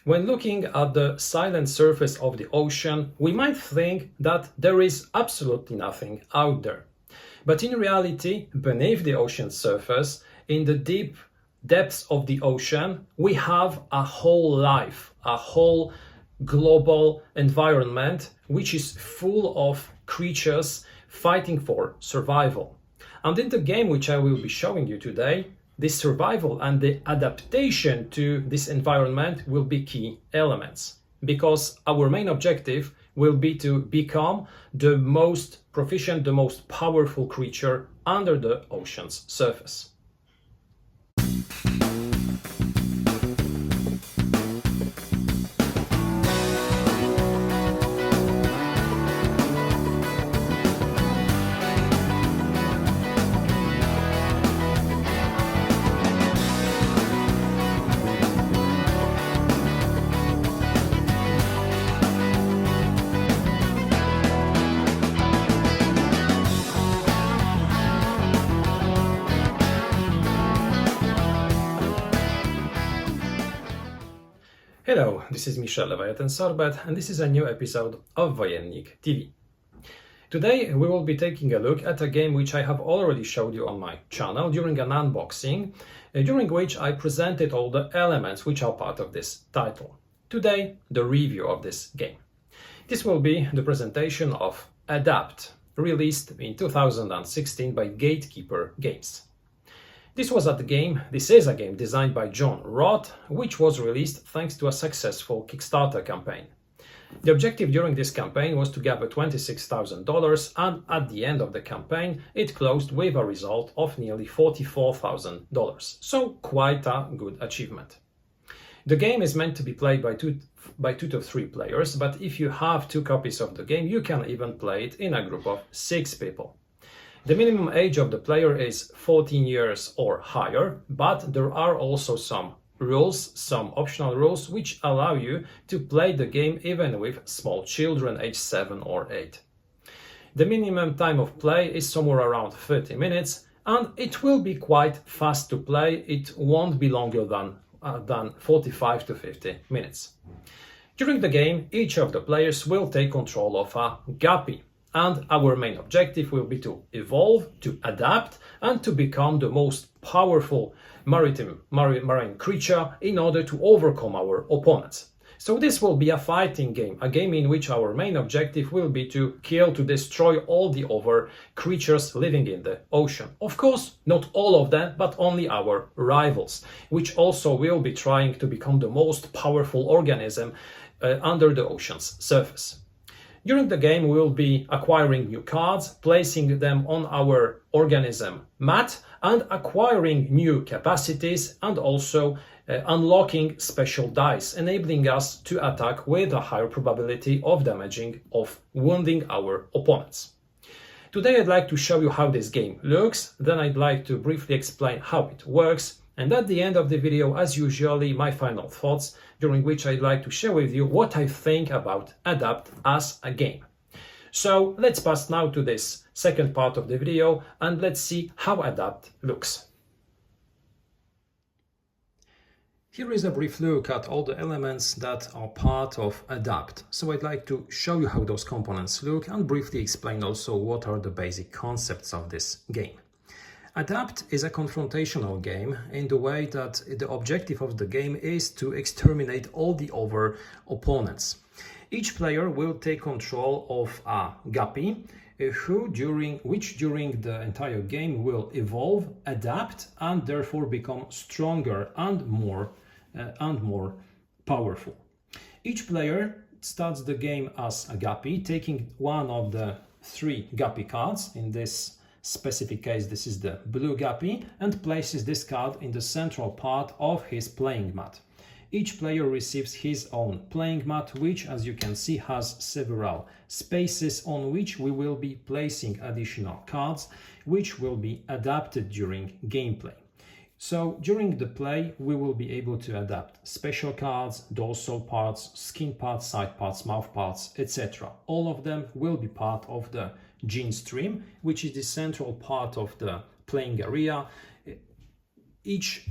When looking at the silent surface of the ocean, we might think that there is absolutely nothing out there. But in reality, beneath the ocean's surface, in the deep depths of the ocean, we have a whole life, a whole global environment which is full of creatures fighting for survival. And in the game which I will be showing you today, this survival and the adaptation to this environment will be key elements, because our main objective will be to become the most proficient, the most powerful creature under the ocean's surface. Hello, this is Michel Sorbet, and this is a new episode of Wojennik TV. Today we will be taking a look at a game which I have already showed you on my channel during an unboxing, during which I presented all the elements which are part of this title. Today, the review of this game. This will be the presentation of A.D.A.P.T, released in 2016 by Gatekeeper Games. This is a game designed by John Roth, which was released thanks to a successful Kickstarter campaign. The objective during this campaign was to gather $26,000, and at the end of the campaign, it closed with a result of nearly $44,000. So quite a good achievement. The game is meant to be played by two to three players, but if you have 2 copies of the game, you can even play it in a group of 6 people. The minimum age of the player is 14 years or higher, but there are also some optional rules, which allow you to play the game even with small children aged 7 or 8. The minimum time of play is somewhere around 30 minutes, and it will be quite fast to play. It won't be longer than 45 to 50 minutes. During the game, each of the players will take control of a guppy. And our main objective will be to evolve, to adapt, and to become the most powerful marine creature in order to overcome our opponents. So this will be a fighting game, a game in which our main objective will be to kill, to destroy all the other creatures living in the ocean. Of course, not all of them, but only our rivals, which also will be trying to become the most powerful organism under the ocean's surface. During the game, we will be acquiring new cards, placing them on our organism mat, and acquiring new capacities, and also unlocking special dice, enabling us to attack with a higher probability of damaging, of wounding our opponents. Today I'd like to show you how this game looks, then I'd like to briefly explain how it works, and at the end of the video, as usually, my final thoughts, during which I'd like to share with you what I think about A.D.A.P.T as a game. So let's pass now to this second part of the video, and let's see how A.D.A.P.T looks. Here is a brief look at all the elements that are part of A.D.A.P.T. So I'd like to show you how those components look and briefly explain also what are the basic concepts of this game. A.D.A.P.T is a confrontational game in the way that the objective of the game is to exterminate all the other opponents. Each player will take control of a guppy, which during the entire game will evolve, adapt, and therefore become stronger and more powerful. Each player starts the game as a guppy, taking one of the 3 guppy cards. In this specific case, this is the blue guppy, and places this card in the central part of his playing mat. Each player receives his own playing mat, which, as you can see, has several spaces on which we will be placing additional cards, which will be adapted during gameplay. So during the play, we will be able to adapt special cards, dorsal parts, skin parts, side parts, mouth parts, etc. All of them will be part of the gene stream, which is the central part of the playing area. Each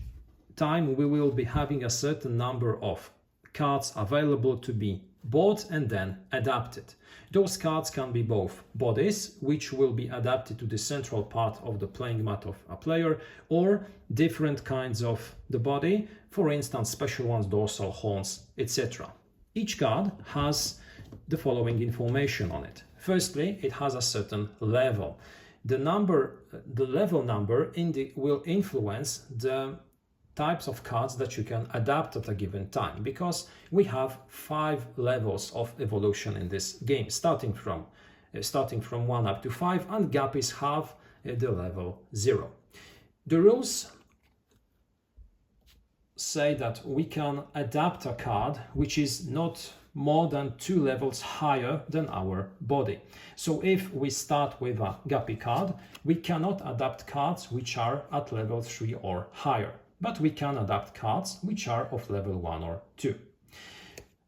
time we will be having a certain number of cards available to be bought and then adapted. Those cards can be both bodies, which will be adapted to the central part of the playing mat of a player, or different kinds of the body, for instance, special ones, dorsal, horns, etc. Each card has the following information on it. Firstly, it has a certain level. The level number will influence the types of cards that you can adapt at a given time, because we have 5 levels of evolution in this game, starting from 1 up to 5, and guppies have the level 0. The rules say that we can adapt a card which is not more than 2 levels higher than our body. So if we start with a guppy card, we cannot adapt cards which are at level 3 or higher, but we can adapt cards which are of level 1 or 2.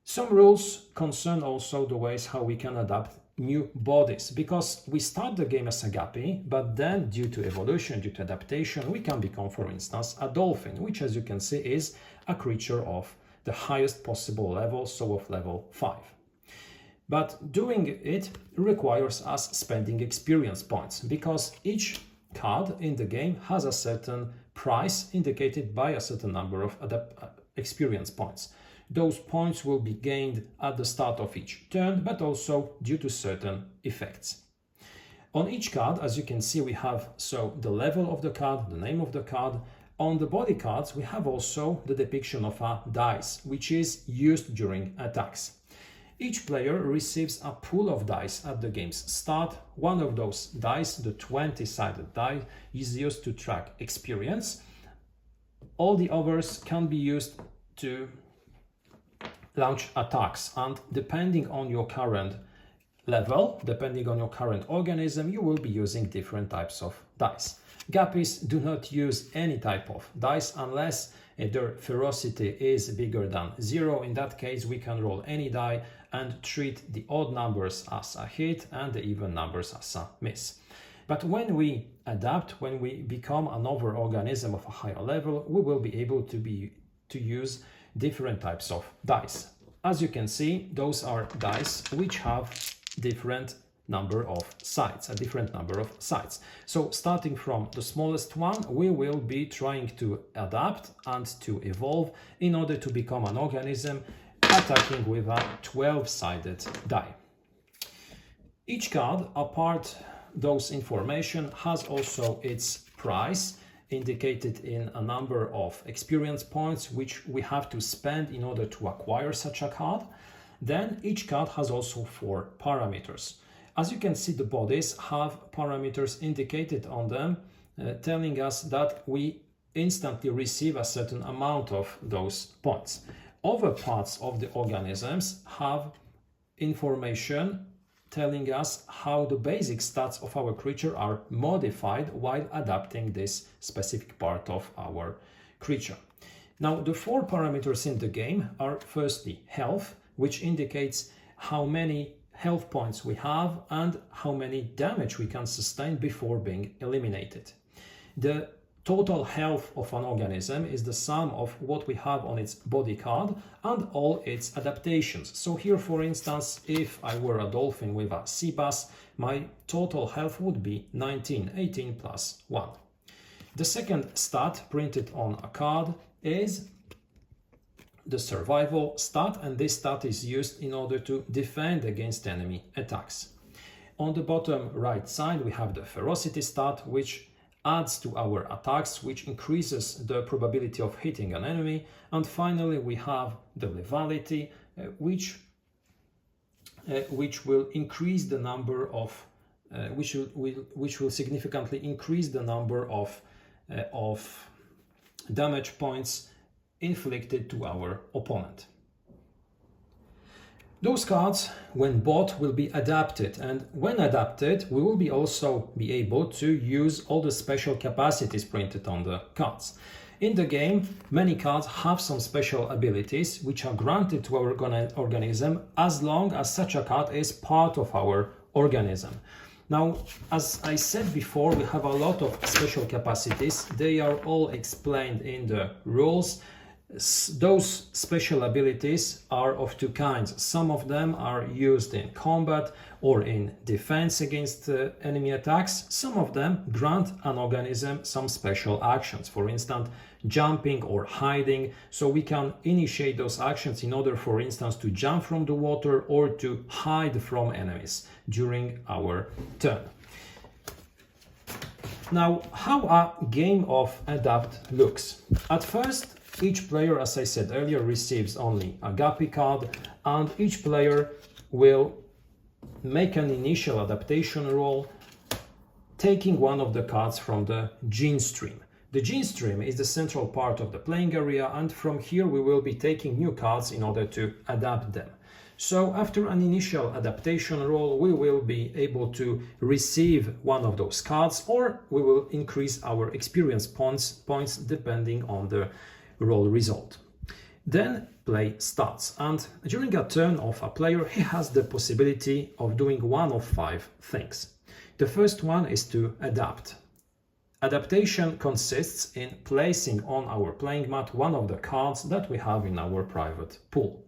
Some rules concern also the ways how we can adapt new bodies, because we start the game as a guppy, but then due to evolution, due to adaptation, we can become, for instance, a dolphin, which, as you can see, is a creature of the highest possible level, so of level 5. But doing it requires us spending experience points, because each card in the game has a certain price indicated by a certain number of experience points. Those points will be gained at the start of each turn, but also due to certain effects. On each card, as you can see, we have the level of the card, the name of the card. On the body cards, we have also the depiction of a dice, which is used during attacks. Each player receives a pool of dice at the game's start. One of those dice, the 20-sided die, is used to track experience. All the others can be used to launch attacks, and depending on your current level, depending on your current organism, you will be using different types of dice. Guppies do not use any type of dice unless their ferocity is bigger than 0. In that case, we can roll any die and treat the odd numbers as a hit and the even numbers as a miss. But when we adapt, when we become another organism of a higher level, we will be able to use different types of dice. As you can see, those are dice which have different number of sides, a different number of sides. So starting from the smallest one, we will be trying to adapt and to evolve in order to become an organism, attacking with a 12-sided die. Each card, apart those information, has also its price, indicated in a number of experience points which we have to spend in order to acquire such a card. Then each card has also 4 parameters. As you can see, the bodies have parameters indicated on them, telling us that we instantly receive a certain amount of those points. Other parts of the organisms have information telling us how the basic stats of our creature are modified while adapting this specific part of our creature. Now, the 4 parameters in the game are firstly health, which indicates how many health points we have and how many damage we can sustain before being eliminated. The total health of an organism is the sum of what we have on its body card and all its adaptations. So here, for instance, if I were a dolphin with a sea bass, my total health would be 19, 18 plus 1. The second stat printed on a card is the survival stat, and this stat is used in order to defend against enemy attacks. On the bottom right side, we have the ferocity stat, which adds to our attacks, which increases the probability of hitting an enemy. And finally, we have the lethality, which will increase the number of which will significantly increase the number of damage points inflicted to our opponent. Those cards, when bought, will be adapted, and when adapted, we will also be able to use all the special capacities printed on the cards. In the game, many cards have some special abilities which are granted to our organism as long as such a card is part of our organism. Now, as I said before, we have a lot of special capacities. They are all explained in the rules. Those special abilities are of two kinds. Some of them are used in combat or in defense against enemy attacks. Some of them grant an organism some special actions, for instance, jumping or hiding. So we can initiate those actions in order, for instance, to jump from the water or to hide from enemies during our turn. Now, how a game of A.D.A.P.T. looks. At first, each player, as I said earlier, receives only a guppy card, and each player will make an initial adaptation roll, taking one of the cards from the gene stream. The gene stream is the central part of the playing area, and from here we will be taking new cards in order to adapt them. So after an initial adaptation roll, we will be able to receive one of those cards, or we will increase our experience points depending on the roll result. Then play starts, and during a turn of a player, he has the possibility of doing one of 5 things. The first one is to adapt. Adaptation consists in placing on our playing mat one of the cards that we have in our private pool.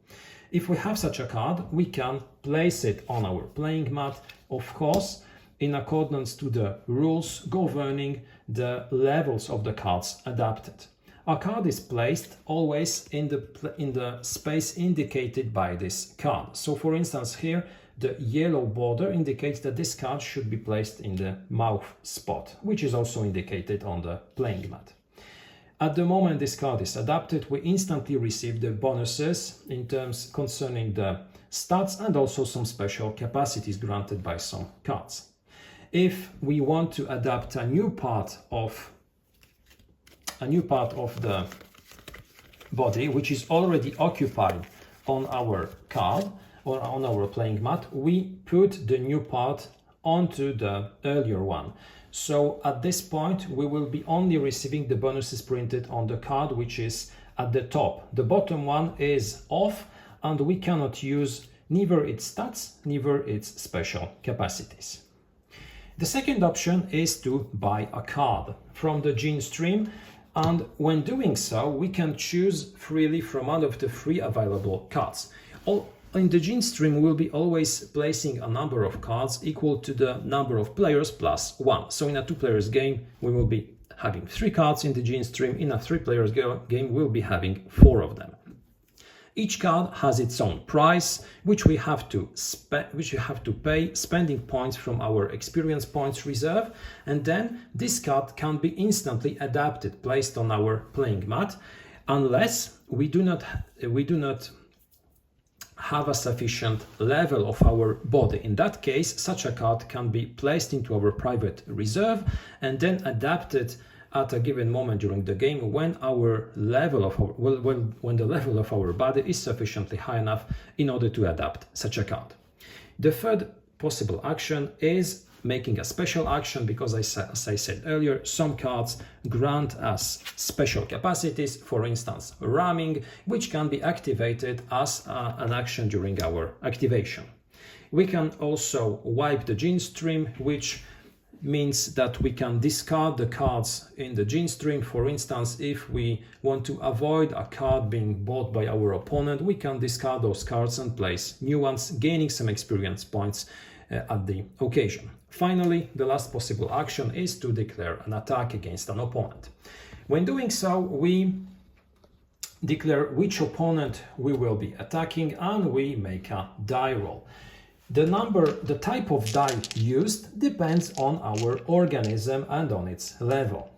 If we have such a card, we can place it on our playing mat, of course, in accordance to the rules governing the levels of the cards adapted. A card is placed always in the space indicated by this card. So for instance here, the yellow border indicates that this card should be placed in the mouth spot, which is also indicated on the playing mat. At the moment this card is adapted, we instantly receive the bonuses in terms concerning the stats and also some special capacities granted by some cards. If we want to adapt a new part of the body which is already occupied on our card or on our playing mat, we put the new part onto the earlier one. So at this point we will be only receiving the bonuses printed on the card which is at the top. The bottom one is off, and we cannot use neither its stats, neither its special capacities. The second option is to buy a card from the gene stream, and when doing so we can choose freely from one of the 3 available cards. In the gene stream we'll be always placing a number of cards equal to the number of players plus 1. So in a 2-players game we will be having 3 cards in the gene stream. In a 3-players game we'll be having 4 of them. Each card has its own price, which we have to pay spending points from our experience points reserve, and then this card can be instantly adapted, placed on our playing mat, unless we do not have a sufficient level of our body. In that case, such a card can be placed into our private reserve and then adapted at a given moment during the game when the level of our body is sufficiently high enough in order to adapt such a card. The third possible action is making a special action, because as I said earlier, some cards grant us special capacities, for instance ramming, which can be activated as an action during our activation. We can also wipe the gene stream, which means that we can discard the cards in the gene stream. For instance, if we want to avoid a card being bought by our opponent, we can discard those cards and place new ones, gaining some experience points at the occasion. Finally, the last possible action is to declare an attack against an opponent. When doing so, we declare which opponent we will be attacking and we make a die roll. The type of die used depends on our organism and on its level.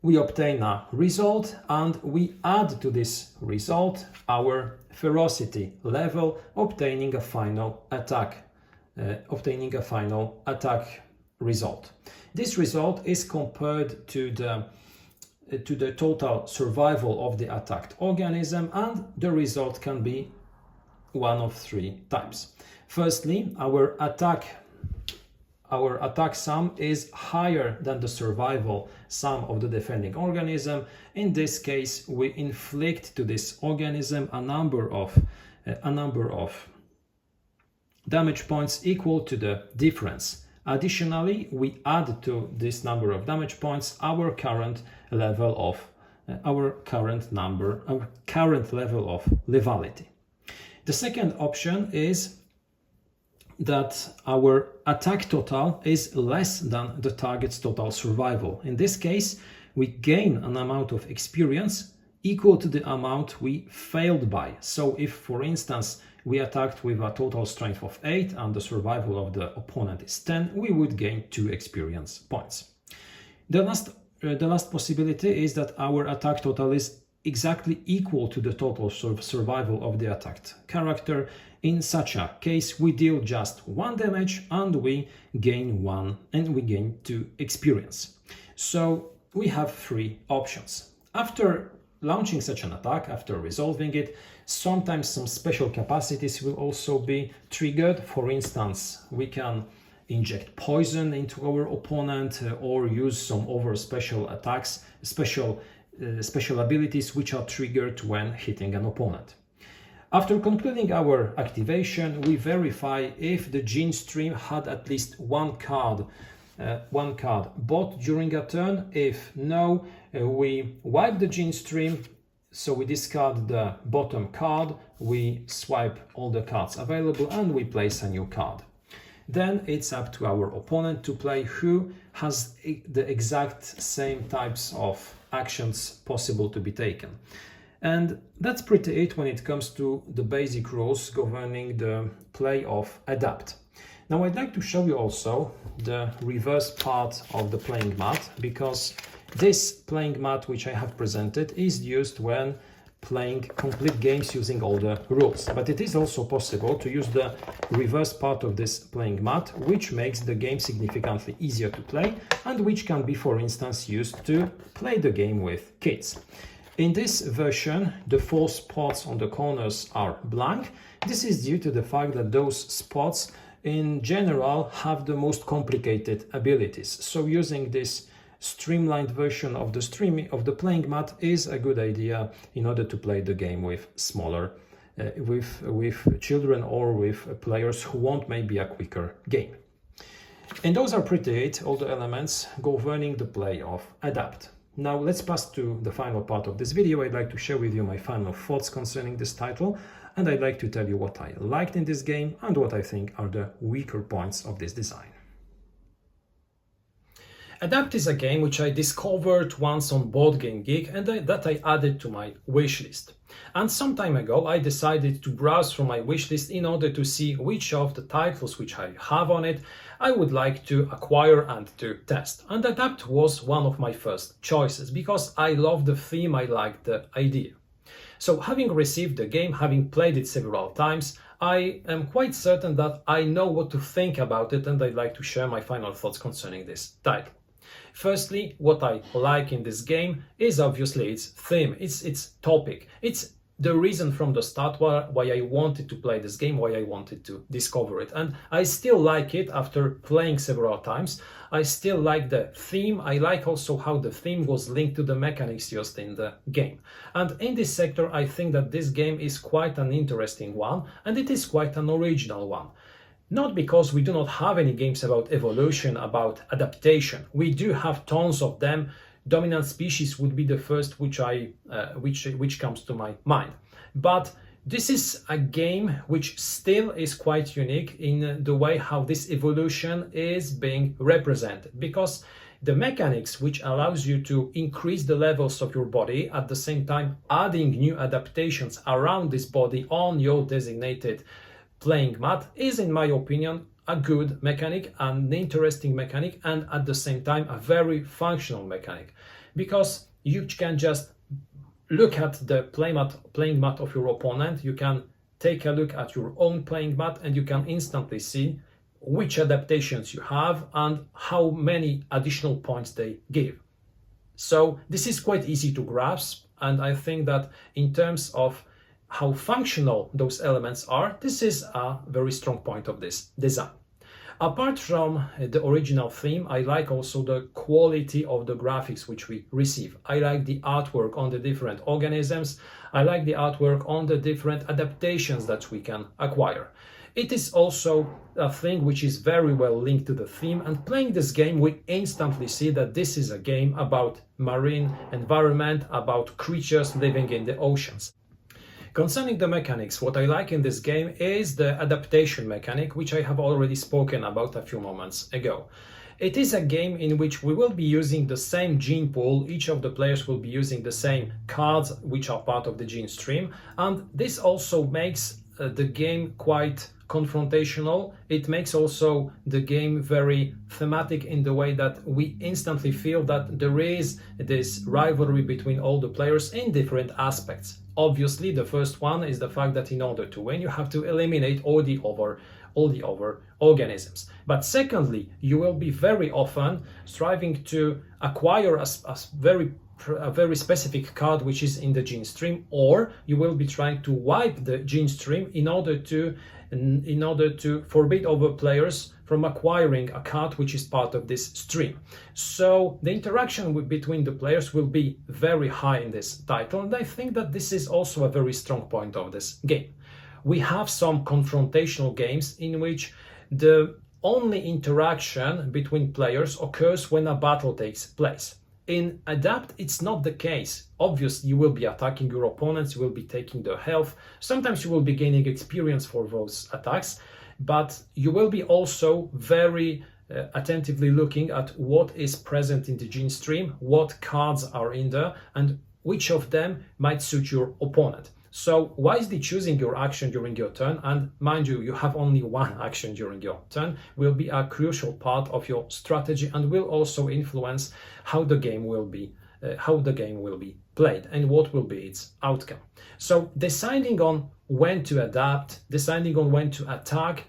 We obtain a result and we add to this result our ferocity level, obtaining a final attack result. This result is compared to the total survival of the attacked organism, and the result can be one of 3 types. Firstly, our attack sum is higher than the survival sum of the defending organism. In this case, we inflict to this organism a number of damage points equal to the difference. Additionally, we add to this number of damage points our current level of our current number, our current level of levelity. The second option is that our attack total is less than the target's total survival. In this case, we gain an amount of experience equal to the amount we failed by. So if, for instance, we attacked with a total strength of 8 and the survival of the opponent is 10, we would gain 2 experience points. The last possibility is that our attack total is exactly equal to the total survival of the attacked character. In such a case, we deal just 1 damage and we gain 2 experience. So we have 3 options. After launching such an attack, after resolving it, sometimes some special capacities will also be triggered. For instance, we can inject poison into our opponent or use some other special attacks, special abilities which are triggered when hitting an opponent. After concluding our activation, we verify if the gene stream had at least one card bought during a turn. If no, we wipe the gene stream, so we discard the bottom card, we swipe all the cards available and we place a new card. Then it's up to our opponent to play who has the exact same types of actions possible to be taken. And that's pretty it when it comes to the basic rules governing the play of A.D.A.P.T. Now I'd like to show you also the reverse part of the playing mat, because this playing mat which I have presented is used when playing complete games using all the rules. But it is also possible to use the reverse part of this playing mat, which makes the game significantly easier to play and which can be, for instance, used to play the game with kids. In this version, the 4 spots on the corners are blank. This is due to the fact that those spots in general have the most complicated abilities. So using this streamlined version of the playing mat is a good idea in order to play the game with smaller, with children or with players who want maybe a quicker game. And those are pretty it, all the elements governing the play of A.D.A.P.T. Now let's pass to the final part of this video. I'd like to share with you my final thoughts concerning this title, and I'd like to tell you what I liked in this game and what I think are the weaker points of this design. A.D.A.P.T. is a game which I discovered once on Board Game Geek and that I added to my wishlist. And some time ago I decided to browse through my wishlist in order to see which of the titles which I have on it I would like to acquire and to test. And A.D.A.P.T. was one of my first choices because I love the theme, I like the idea. So having received the game, having played it several times, I am quite certain that I know what to think about it, and I'd like to share my final thoughts concerning this title. Firstly, what I like in this game is obviously its theme, its topic. It's the reason from the start why I wanted to play this game, why I wanted to discover it. And I still like it after playing several times. I still like the theme. I like also how the theme was linked to the mechanics used in the game. And in this sector, I think that this game is quite an interesting one, and it is quite an original one. Not because we do not have any games about evolution, about adaptation. We do have tons of them. Dominant species would be the first which comes to my mind. But this is a game which still is quite unique in the way how this evolution is being represented, because the mechanics which allows you to increase the levels of your body, at the same time adding new adaptations around this body on your designated playing mat, is, in my opinion, a good mechanic, an interesting mechanic, and at the same time a very functional mechanic, because you can just look at the playing mat of your opponent, you can take a look at your own playing mat, and you can instantly see which adaptations you have and how many additional points they give. So this is quite easy to grasp, and I think that in terms of how functional those elements are, this is a very strong point of this design. Apart from the original theme, I like also the quality of the graphics which we receive. I like the artwork on the different organisms. I like the artwork on the different adaptations that we can acquire. It is also a thing which is very well linked to the theme, and playing this game we instantly see that this is a game about marine environment, about creatures living in the oceans. Concerning the mechanics, what I like in this game is the adaptation mechanic, which I have already spoken about a few moments ago. It is a game in which we will be using the same gene pool, each of the players will be using the same cards which are part of the gene stream, and this also makes the game quite confrontational. It makes also the game very thematic in the way that we instantly feel that there is this rivalry between all the players in different aspects. Obviously, the first one is the fact that in order to win, you have to eliminate all the other organisms. But secondly, you will be very often striving to acquire a very specific card which is in the gene stream, or you will be trying to wipe the gene stream in order to forbid other players from acquiring a card which is part of this stream. So the interaction between the players will be very high in this title, and I think that this is also a very strong point of this game. We have some confrontational games in which the only interaction between players occurs when a battle takes place. In A.D.A.P.T, it's not the case. Obviously, you will be attacking your opponents, you will be taking their health. Sometimes you will be gaining experience for those attacks, but you will be also very attentively looking at what is present in the gene stream, what cards are in there, and which of them might suit your opponent. So wisely choosing your action during your turn, and mind you, you have only one action during your turn, will be a crucial part of your strategy and will also influence how the game will be played and what will be its outcome. So deciding on when to adapt, deciding on when to attack,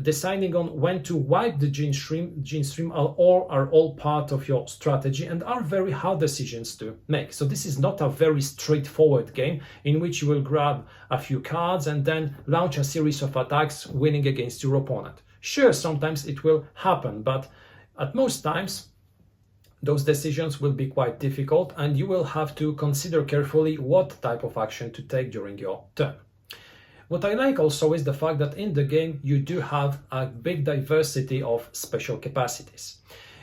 deciding on when to wipe the gene stream are all part of your strategy and are very hard decisions to make. So this is not a very straightforward game in which you will grab a few cards and then launch a series of attacks winning against your opponent. Sure, sometimes it will happen, but at most times those decisions will be quite difficult and you will have to consider carefully what type of action to take during your turn. What I like also is the fact that in the game you do have a big diversity of special capacities.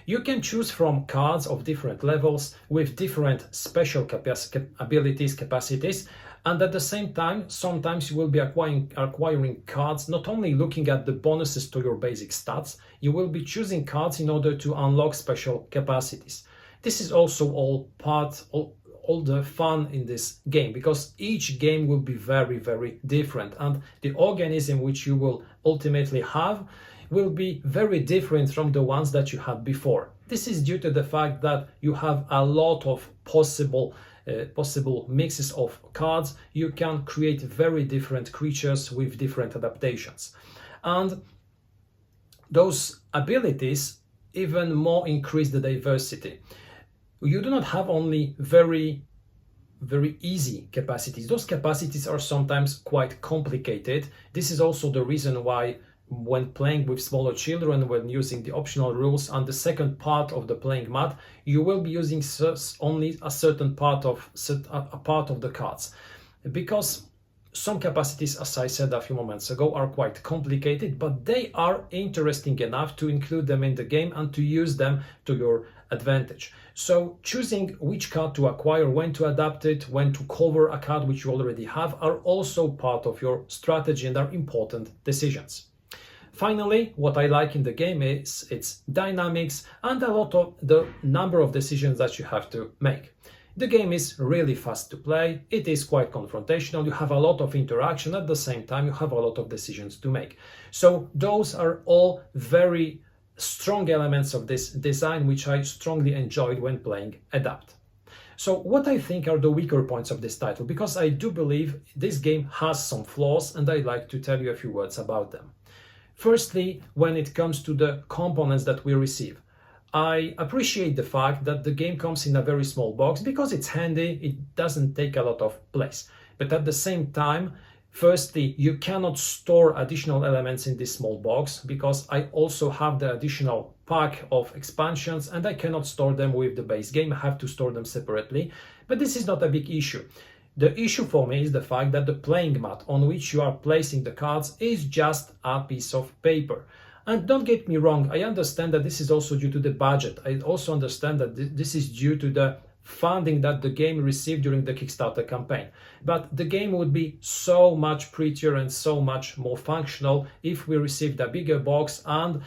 You can choose from cards of different levels with different special capacities, and at the same time, sometimes you will be acquiring cards not only looking at the bonuses to your basic stats, you will be choosing cards in order to unlock special capacities. This is also all the fun in this game, because each game will be very, very different, and the organism which you will ultimately have will be very different from the ones that you had before. This is due to the fact that you have a lot of possible mixes of cards. You can create very different creatures with different adaptations, and those abilities even more increase the diversity. You do not have only very easy capacities. Those capacities are sometimes quite complicated. This is also the reason why when playing with smaller children, when using the optional rules and the second part of the playing mat, you will be using only a certain part of the cards, because some capacities, as I said a few moments ago, are quite complicated, but they are interesting enough to include them in the game and to use them to your advantage. So choosing which card to acquire, when to adapt it, when to cover a card which you already have are also part of your strategy and are important decisions. Finally, what I like in the game is its dynamics and a lot of the number of decisions that you have to make. The game is really fast to play, it is quite confrontational, you have a lot of interaction, at the same time you have a lot of decisions to make. So those are all very strong elements of this design which I strongly enjoyed when playing A.D.A.P.T. So what I think are the weaker points of this title, because I do believe this game has some flaws and I'd like to tell you a few words about them. Firstly, when it comes to the components that we receive, I appreciate the fact that the game comes in a very small box because it's handy, it doesn't take a lot of place. But at the same time, firstly, you cannot store additional elements in this small box because I also have the additional pack of expansions and I cannot store them with the base game, I have to store them separately. But this is not a big issue. The issue for me is the fact that the playing mat on which you are placing the cards is just a piece of paper. And don't get me wrong, I understand that this is also due to the budget. I also understand that this is due to the funding that the game received during the Kickstarter campaign. But the game would be so much prettier and so much more functional if we received a bigger box and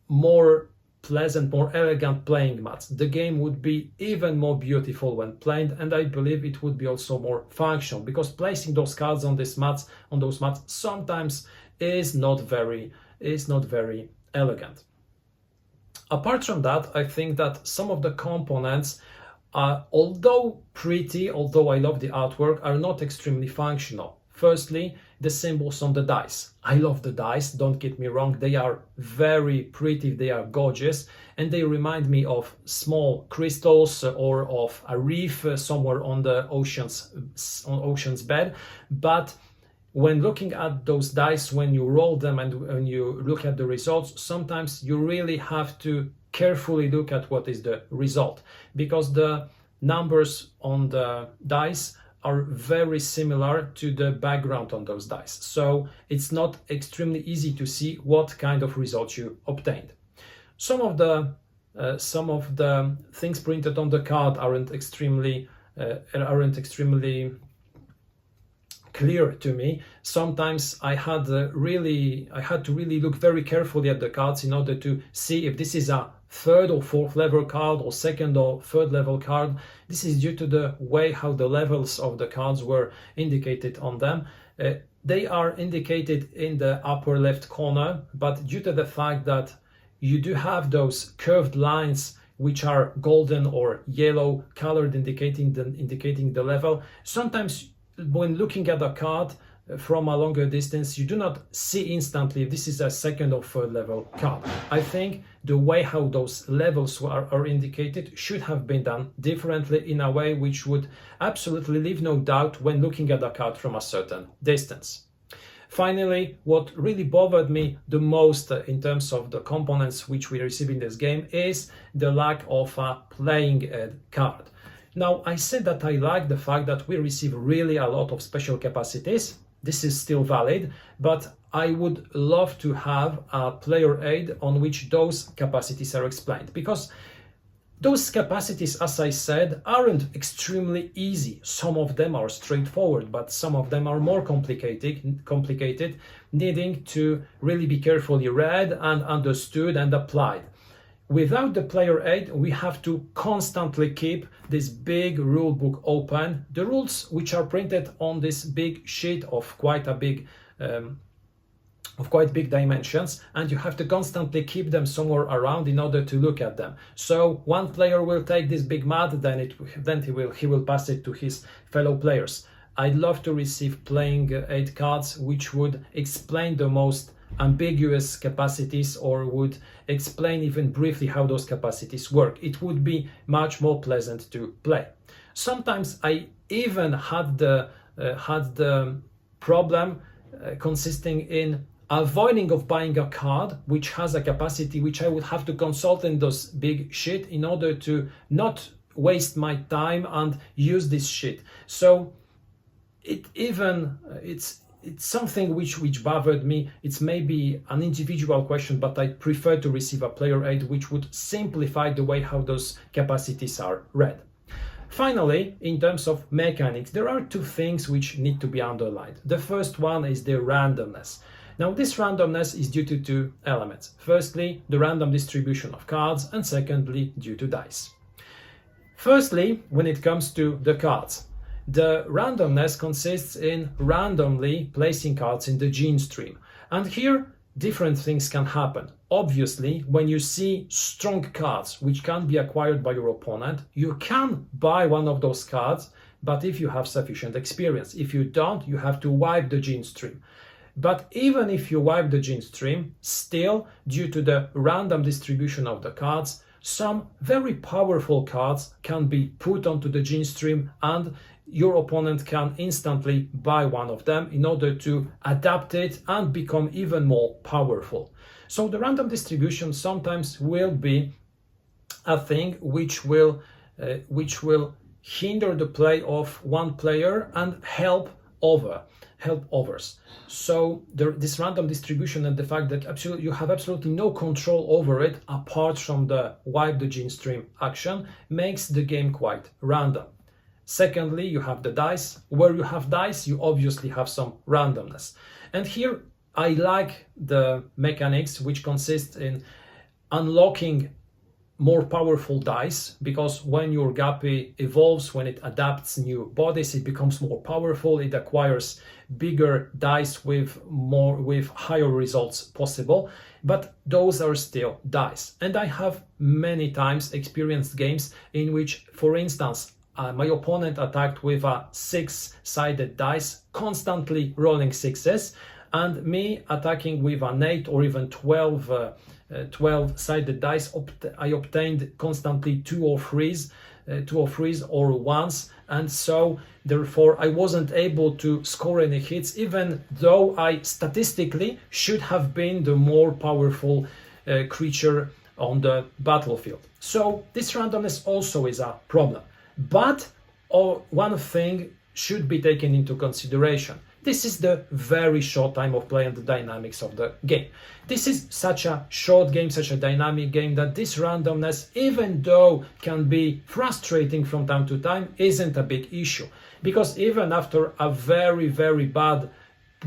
more pleasant, more elegant playing mats. The game would be even more beautiful when played, and I believe it would be also more functional, because placing those cards on those mats sometimes is not very elegant. Apart from that, I think that some of the components are, although pretty, although I love the artwork, are not extremely functional. Firstly, the symbols on the dice. I love the dice, don't get me wrong, they are very pretty, they are gorgeous, and they remind me of small crystals or of a reef somewhere on the ocean's bed. But when looking at those dice, when you roll them and when you look at the results, sometimes you really have to carefully look at what is the result, because the numbers on the dice are very similar to the background on those dice. So it's not extremely easy to see what kind of results you obtained. Some of the things printed on the card aren't extremely clear to me. Sometimes I had to really look very carefully at the cards in order to see if this is a third or fourth level card or second or third level card. This is due to the way how the levels of the cards were indicated on them. They are indicated in the upper left corner, but due to the fact that you do have those curved lines which are golden or yellow colored, indicating the level, sometimes when looking at a card from a longer distance, you do not see instantly if this is a second or third level card. I think the way how those levels are indicated should have been done differently, in a way which would absolutely leave no doubt when looking at a card from a certain distance. Finally, what really bothered me the most in terms of the components which we receive in this game is the lack of a playing card. Now, I said that I like the fact that we receive really a lot of special capacities. This is still valid, but I would love to have a player aid on which those capacities are explained, because those capacities, as I said, aren't extremely easy. Some of them are straightforward, but some of them are more complicated, needing to really be carefully read and understood and applied. Without the player aid, we have to constantly keep this big rule book open. The rules, which are printed on this big sheet of quite big dimensions, and you have to constantly keep them somewhere around in order to look at them. So one player will take this big mat, then he will pass it to his fellow players. I'd love to receive playing aid cards which would explain the most ambiguous capacities, or would explain even briefly how those capacities work. It would be much more pleasant to play. Sometimes I even had the problem consisting in avoiding of buying a card which has a capacity which I would have to consult in those big sheet in order to not waste my time and use this sheet. So it's something which bothered me. It's maybe an individual question, but I prefer to receive a player aid which would simplify the way how those capacities are read. Finally, in terms of mechanics, there are two things which need to be underlined. The first one is the randomness. Now, this randomness is due to two elements. Firstly, the random distribution of cards, and secondly, due to dice. Firstly, when it comes to the cards, the randomness consists in randomly placing cards in the gene stream. And here, different things can happen. Obviously, when you see strong cards which can be acquired by your opponent, you can buy one of those cards, but if you have sufficient experience. If you don't, you have to wipe the gene stream. But even if you wipe the gene stream, still, due to the random distribution of the cards, some very powerful cards can be put onto the gene stream, and your opponent can instantly buy one of them in order to adapt it and become even more powerful. So the random distribution sometimes will be a thing which will hinder the play of one player and help others. So this random distribution and the fact that you have absolutely no control over it apart from the wipe the gene stream action makes the game quite random. Secondly, you have the dice. Where you have dice, you obviously have some randomness. And here I like the mechanics which consist in unlocking more powerful dice, because when your guppy evolves, when it adapts new bodies, it becomes more powerful, it acquires bigger dice with higher results possible, but those are still dice. And I have many times experienced games in which, for instance, my opponent attacked with a 6-sided dice, constantly rolling 6s, and me attacking with an 8 or even 12-sided dice, I obtained constantly 2 or 3s or 1s, and so therefore I wasn't able to score any hits, even though I statistically should have been the more powerful creature on the battlefield. So this randomness also is a problem. But one thing should be taken into consideration. This is the very short time of play and the dynamics of the game. This is such a short game, such a dynamic game, that this randomness, even though can be frustrating from time to time, isn't a big issue. Because even after a very, very bad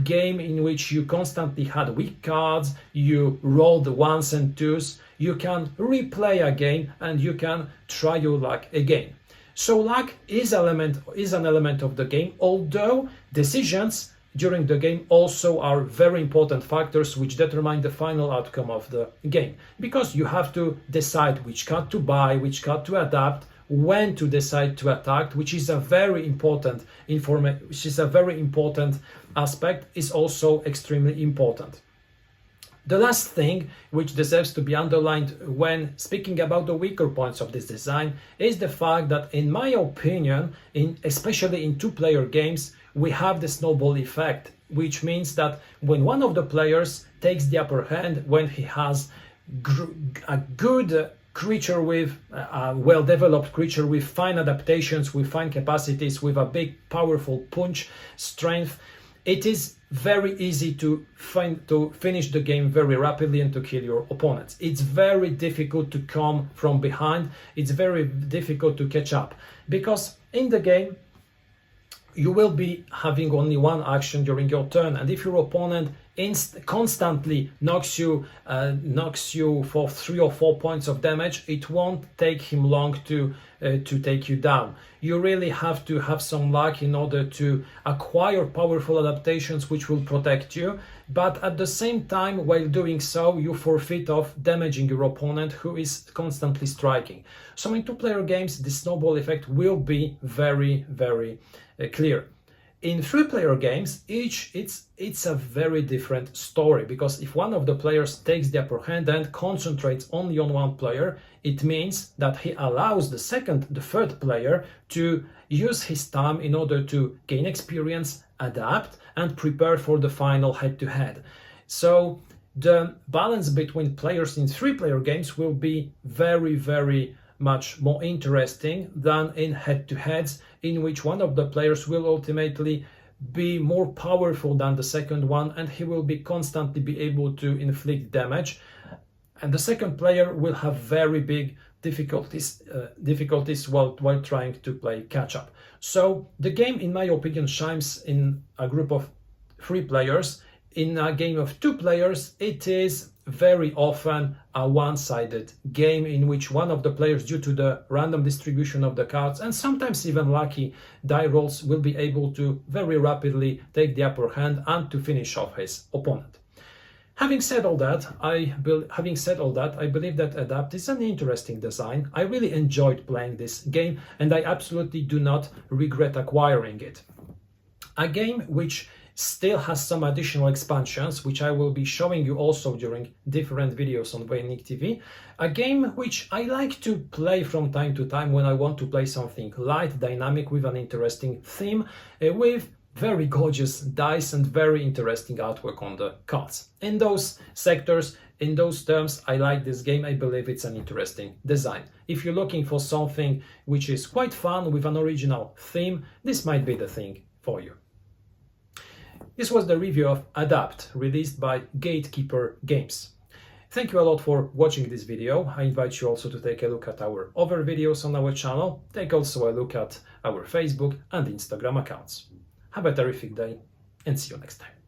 game in which you constantly had weak cards, you rolled 1s and 2s, you can replay a game and you can try your luck again. So luck is an element of the game, although decisions during the game also are very important factors which determine the final outcome of the game. Because you have to decide which card to buy, which card to adapt, when to decide to attack, which is a very important aspect, is also extremely important. The last thing which deserves to be underlined when speaking about the weaker points of this design is the fact that, in my opinion, especially in two-player games, we have the snowball effect, which means that when one of the players takes the upper hand, when he has a good creature with a well-developed creature with fine adaptations, with fine capacities, with a big, powerful punch, strength, it is very easy to finish the game very rapidly and to kill your opponents. It's very difficult to come from behind. It's very difficult to catch up, because in the game you will be having only one action during your turn, and if your opponent constantly knocks you for 3 or 4 points of damage, it won't take him long to take you down. You really have to have some luck in order to acquire powerful adaptations which will protect you, but at the same time, while doing so, you forfeit of damaging your opponent, who is constantly striking. So in two-player games, the snowball effect will be very, very clear. In three-player games, it's a very different story, because if one of the players takes the upper hand and concentrates only on one player, it means that he allows the third player to use his time in order to gain experience, adapt, and prepare for the final head-to-head. So the balance between players in three-player games will be very, very much more interesting than in head-to-heads, in which one of the players will ultimately be more powerful than the second one, and he will be constantly be able to inflict damage, and the second player will have very big difficulties while trying to play catch-up. So the game, in my opinion, shines in a group of 3 players. In a game of 2 players, it is very often a one-sided game in which one of the players, due to the random distribution of the cards and sometimes even lucky die rolls, will be able to very rapidly take the upper hand and to finish off his opponent. Having said all that, I believe that A.D.A.P.T is an interesting design. I really enjoyed playing this game, and I absolutely do not regret acquiring it. A game which still has some additional expansions, which I will be showing you also during different videos on Wojennik TV. A game which I like to play from time to time when I want to play something light, dynamic, with an interesting theme, with very gorgeous dice and very interesting artwork on the cards. In those sectors, In those terms, I like this game. I believe it's an interesting design. If you're looking for something which is quite fun with an original theme, this might be the thing for you. This was the review of A.D.A.P.T, released by Gatekeeper Games. Thank you a lot for watching this video. I invite you also to take a look at our other videos on our channel. Take also a look at our Facebook and Instagram accounts. Have a terrific day and see you next time.